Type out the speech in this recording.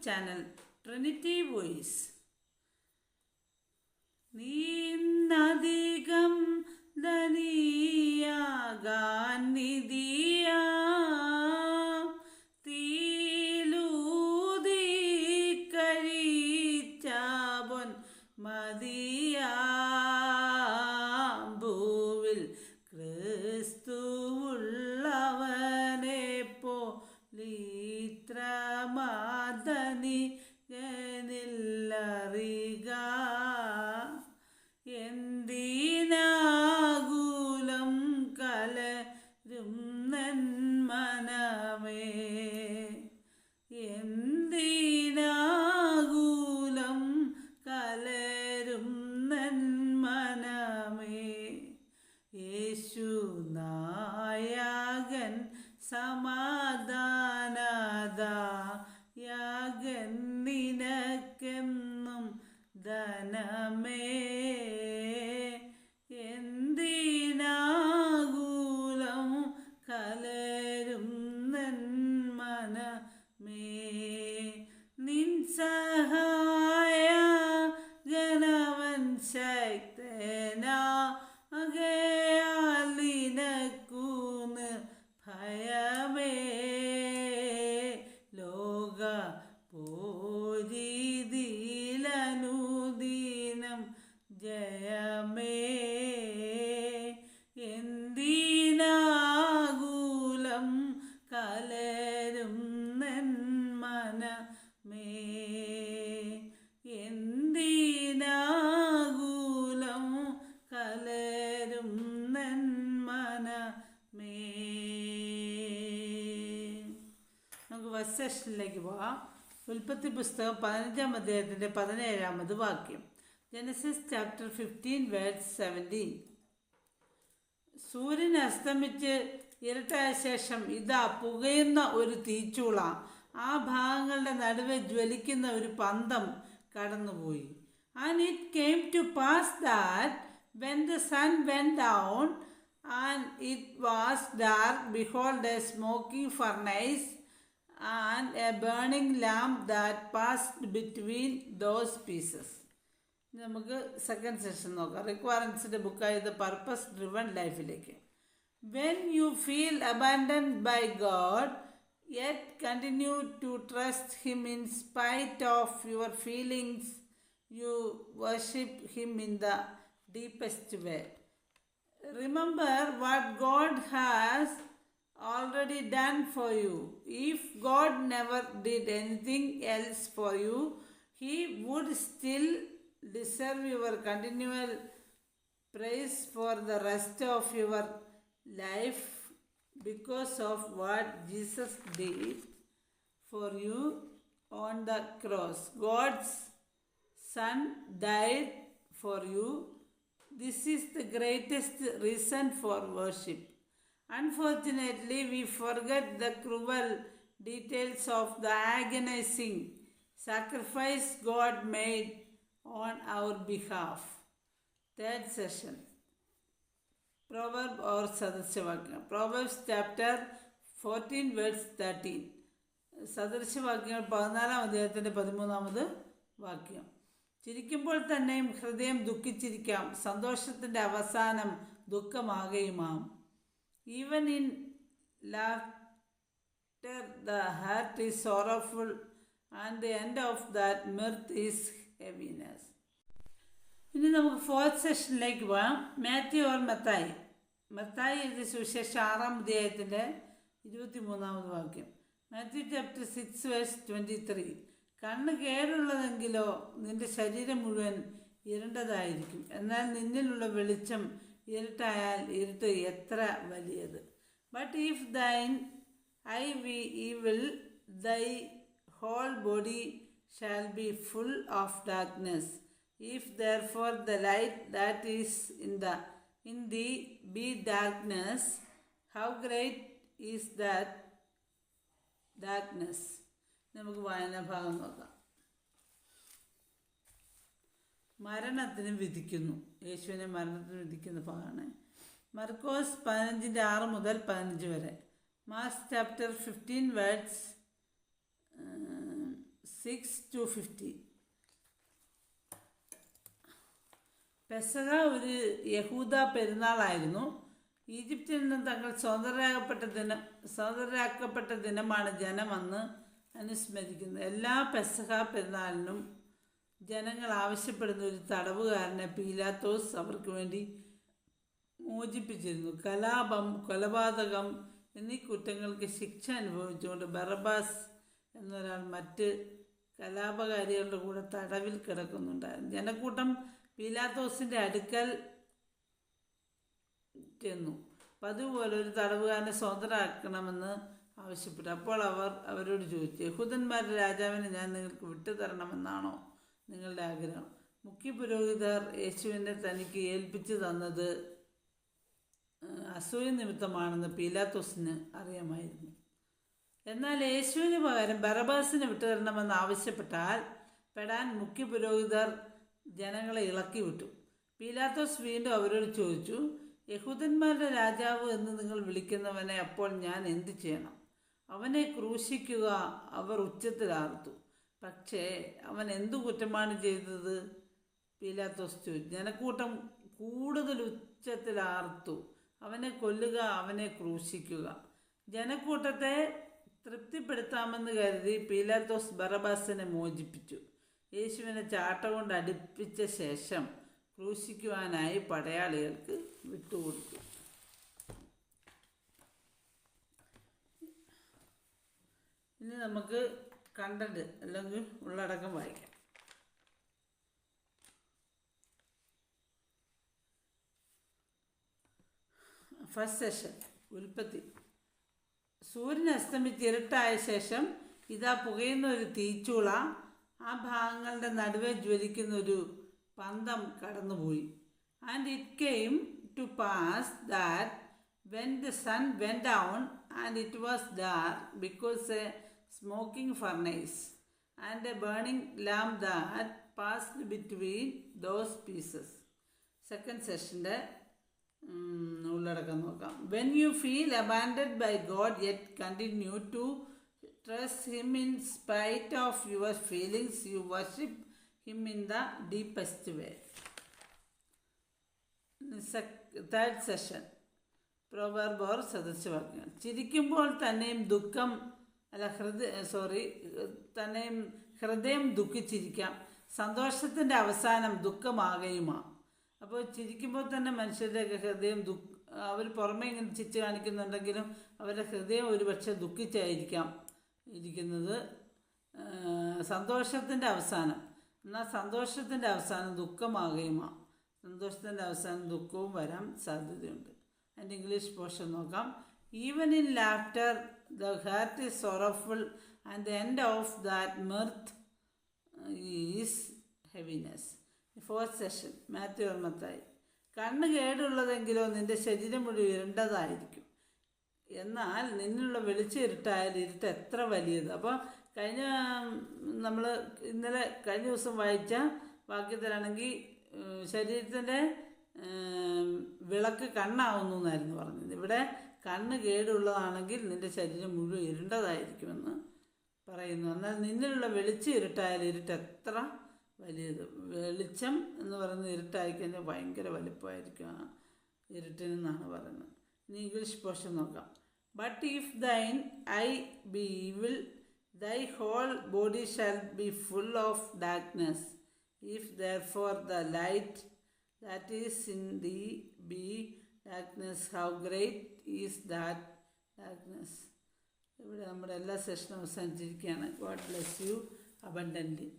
Channel trinity voice. നീന്നധികം ധനിയാകാൻ നിധിയാ തീലൂതി കഴിച്ചവൻ മതിയാമ്പൂവിൽ ക്രിസ്തുവുള്ളവനെ പോലിത്രമാതനികനില്ലറിക എന്തിനാകുലം കലരും നന്മനമേ എന്തിനാകുലം കലരും നന്മനമേ യേശു നായകൻ സമാധാനദായകൻ നിനക്കെന്നും ധനമേ എന്തിനാകുലം കലരും നന്മനമേ നിൻ സഹായകനവൻ ശക്തനാകയാൽ നിനക്കൂന്ന് ഭയമേ ലോക പോരിതിലനുദിനം ജയമേ എന്തിനാകുലം കലരും നന്മനമേ എന്തിനാകുലം കലരും നന്മനമേ. നമുക്ക് ഫസ്റ്റ് സെഷനിലേക്ക് പോകാം. ഉൽപ്പത്തി പുസ്തകം 15-ാം അധ്യായത്തിൻ്റെ 17-ാമത് വാക്യം. Genesis chapter 15 verse 17. സൂര്യൻ അസ്തമിച്ച് ഇരുട്ടായ ശേഷം ഇതാ പുകയുന്ന ഒരു തീച്ചൂള ആ ഭാഗങ്ങളുടെ നടുവെ ജ്വലിക്കുന്ന ഒരു പന്തം കടന്നുപോയി. And it came to pass that when the sun went down and it was dark, behold, a smoking furnace and a burning lamp that passed between those pieces. നമുക്ക് സെക്കൻഡ് സെഷൻ നോക്കാം. റിക്വയർമെൻറ്റ്സിൻ്റെ ബുക്കായ ദ പർപ്പസ് ഡ്രിവൺ ലൈഫിലേക്ക്. When you feel abandoned by God yet continue to trust him in spite of your feelings you worship him in the deepest way. Remember what God has already done for you. If God never did anything else for you, He would still deserve your continual praise for the rest of your life because of what Jesus did for you on the cross. God's Son died for you. This is the greatest reason for worship. Unfortunately, we forget the cruel details of the agonizing sacrifice God made on our behalf. Third session. Proverb or Sadarshavakyam. Proverbs chapter 14 verse 13. സദൃശവാക്യങ്ങൾ 14-ാം അധ്യായത്തിൻ്റെ 13-ാമത് വാക്യം. ചിരിക്കുമ്പോൾ തന്നെയും ഹൃദയം ദുഃഖിച്ചിരിക്കാം, സന്തോഷത്തിൻ്റെ അവസാനം ദുഃഖമാകുകയുമാം. Even in laughter the heart is sorrowful and the end of that mirth is heaviness. ഇനി നമുക്ക് fourth സെഷനിലേക്ക് പോകാം. Matthew or Mathai. മത്തായി എഴുതിയ സുവിശേഷം 6-ാം അധ്യായത്തിൻ്റെ 23-ാമത് വാക്യം. Matthew chapter 6 verse 23. കണ്ണ് കേടുള്ളതെങ്കിലോ നിന്റെ ശരീരം മുഴുവൻ ഇരുണ്ടതായിരിക്കും, എന്നാൽ നിന്നിലുള്ള വെളിച്ചം ഇരുട്ടായാൽ ഇരുട്ട് എത്ര വലിയത്. But if thine eye be evil, thy whole body shall be full of darkness. If therefore the light that is in thee be darkness, how great is that darkness. നമുക്ക് വായനാഭാഗം നോക്കാം. മരണത്തിന് വിധിക്കുന്നു. യേശുവിനെ മരണത്തിന് വിധിക്കുന്ന ഭാഗമാണ്. മർക്കോസ് 15-6 മുതൽ 15 വരെ. Mark chapter 15 words 6:50. പെസഹ ഒരു യഹൂദ പെരുന്നാളായിരുന്നു. ഈജിപ്തിൽ നിന്ന് തങ്ങൾ സ്വതന്ത്രരാക്കപ്പെട്ട ദിനമാണ് ജനം അന്ന് അനുസ്മരിക്കുന്നത്. എല്ലാ പെസഹ പെരുന്നാളിനും ജനങ്ങൾ ആവശ്യപ്പെടുന്ന ഒരു തടവുകാരനെ പീലാത്തോസ് അവർക്ക് വേണ്ടി മോചിപ്പിച്ചിരുന്നു. കലാപം, കൊലപാതകം എന്നീ കുറ്റങ്ങൾക്ക് ശിക്ഷ അനുഭവിച്ചുകൊണ്ട് ബറബാസ് എന്നൊരാൾ മറ്റ് കലാപകാരികളുടെ കൂടെ തടവിൽ കിടക്കുന്നുണ്ടായിരുന്നു. ജനക്കൂട്ടം പീലാത്തോസിൻ്റെ അടുക്കൽ ചെന്നു. പതിവ് പോലെ ഒരു തടവുകാരനെ സ്വതന്ത്രമാക്കണമെന്ന് ആവശ്യപ്പെട്ടു. അപ്പോൾ അവരോട് ചോദിച്ചു, യഹൂദന്മാരുടെ രാജാവിനെ ഞാൻ നിങ്ങൾക്ക് വിട്ടുതരണമെന്നാണോ നിങ്ങളുടെ ആഗ്രഹം? മുഖ്യ പുരോഹിതർ യേശുവിനെ തനിക്ക് ഏൽപ്പിച്ചു തന്നത് അസൂയ നിമിത്തമാണെന്ന് പീലാത്തോസിന് അറിയാമായിരുന്നു. എന്നാൽ യേശുവിന് പകരം ബറബാസിനെ വിട്ടുതരണമെന്ന് പെടാൻ മുഖ്യ പുരോഹിതർ ജനങ്ങളെ ഇളക്കി വിട്ടു. പീലാത്തോസ് വീണ്ടും അവരോട് ചോദിച്ചു, യഹൂദന്മാരുടെ രാജാവ് എന്ന് നിങ്ങൾ വിളിക്കുന്നവനെ അപ്പോൾ ഞാൻ എന്തു ചെയ്യണം? അവനെ ക്രൂശിക്കുക, അവർ ഉച്ചത്തിൽ ആർത്തു. പക്ഷേ അവൻ എന്തു കുറ്റമാണ് ചെയ്തത്? പീലാത്തോസ് ചോദിച്ചു. ജനക്കൂട്ടം കൂടുതൽ ഉച്ചത്തിൽ ആർത്തു, അവനെ കൊല്ലുക, അവനെ ക്രൂശിക്കുക. ജനക്കൂട്ടത്തെ തൃപ്തിപ്പെടുത്താമെന്ന് കരുതി പീലാത്തോസ് ബറബാസിനെ മോചിപ്പിച്ചു. യേശുവിനെ ചാട്ട കൊണ്ട് അടിപ്പിച്ച ശേഷം ക്രൂശിക്കുവാനായി പടയാളികൾക്ക് വിട്ടുകൊടുത്തു. ഇനി നമുക്ക് കണ്ടന്റ് അല്ലെങ്കിൽ ഉള്ളടക്കം വായിക്കാം. ഫസ്റ്റ് സെഷൻ, ഉൽപ്പത്തി. സൂര്യൻ അസ്തമിച്ച് ഇരുട്ടായ ശേഷം ഇതാ പുകയുന്ന ഒരു തീച്ചൂള, ആ ഭാഗങ്ങളുടെ നടുവെ ജ്വലിക്കുന്ന ഒരു പന്തം കടന്നുപോയി. And it came to pass that when the sun went down and it was dark because a smoking furnace and a burning lamp that passed between those pieces. Second സെഷൻ്റെ ഉള്ളടക്കം നോക്കാം. When you feel abandoned by God yet continue to trust him in spite of your feelings, you worship him in the deepest way. Third session, proverb or സദൃശവാക്യങ്ങൾ. ചിരിക്കുമ്പോൾ തന്നെയും ഹൃദയം ദുഃഖിച്ചിരിക്കാം, സന്തോഷത്തിൻ്റെ അവസാനം ദുഃഖമാകുകയുമാണ്. അപ്പോൾ ചിരിക്കുമ്പോൾ തന്നെ മനുഷ്യരുടെയൊക്കെ ഹൃദയം അവർ പുറമേ ഇങ്ങനെ ചിരിച്ച് കാണിക്കുന്നുണ്ടെങ്കിലും അവരുടെ ഹൃദയം ഒരുപക്ഷെ ദുഃഖിച്ചായിരിക്കാം ഇരിക്കുന്നത്. സന്തോഷത്തിൻ്റെ അവസാനം, എന്നാൽ സന്തോഷത്തിൻ്റെ അവസാനം ദുഃഖമാകുകയുമാണ്. സന്തോഷത്തിൻ്റെ അവസാനം ദുഃഖവും വരാൻ സാധ്യതയുണ്ട്. അതിൻ്റെ ഇംഗ്ലീഷ് പോർഷൻ നോക്കാം. Even in laughter the heart is sorrowful and the end of that mirth is heaviness. Fourth session, Matthew ഓർമ്മത്തായി. കണ്ണ് കേടുള്ളതെങ്കിലോ നിൻ്റെ ശരീരം മുഴുവൻ ഇരുണ്ടതായിരിക്കും, എന്നാൽ നിന്നുള്ള വെളിച്ചം ഇരുട്ടായാൽ ഇരുട്ട് എത്ര വലിയത്. അപ്പോൾ കഴിഞ്ഞ ദിവസം വായിച്ച വാക്യത്തിലാണെങ്കിൽ ശരീരത്തിൻ്റെ വിളക്ക് കണ്ണാവുന്നു എന്നായിരുന്നു പറഞ്ഞത്. ഇവിടെ കണ്ണ് കേടുള്ളതാണെങ്കിൽ നിൻ്റെ ശരീരം മുഴുവൻ ഇരുണ്ടതായിരിക്കുമെന്ന് പറയുന്നു. എന്നാൽ നിന്നിലുള്ള വെളിച്ചം ഇരുട്ടായാൽ ഇരുട്ട് എത്ര വലിയത്. വെളിച്ചം എന്ന് പറയുന്നത് ഇരുട്ടായിക്കഴിഞ്ഞാൽ ഭയങ്കര വലിപ്പമായിരിക്കും ആ ഇരുട്ടിനെന്നാണ് പറയുന്നത്. ഇനി ഇംഗ്ലീഷ് പോർഷൻ നോക്കാം. But if thine eye be evil, thy whole body shall be full of darkness. If therefore the light that is in thee be darkness, how great is that darkness. ഇവിടെ നമ്മുടെ എല്ലാ സെഷനും അവസാനിച്ചിരിക്കുകയാണ്. God bless you abundantly.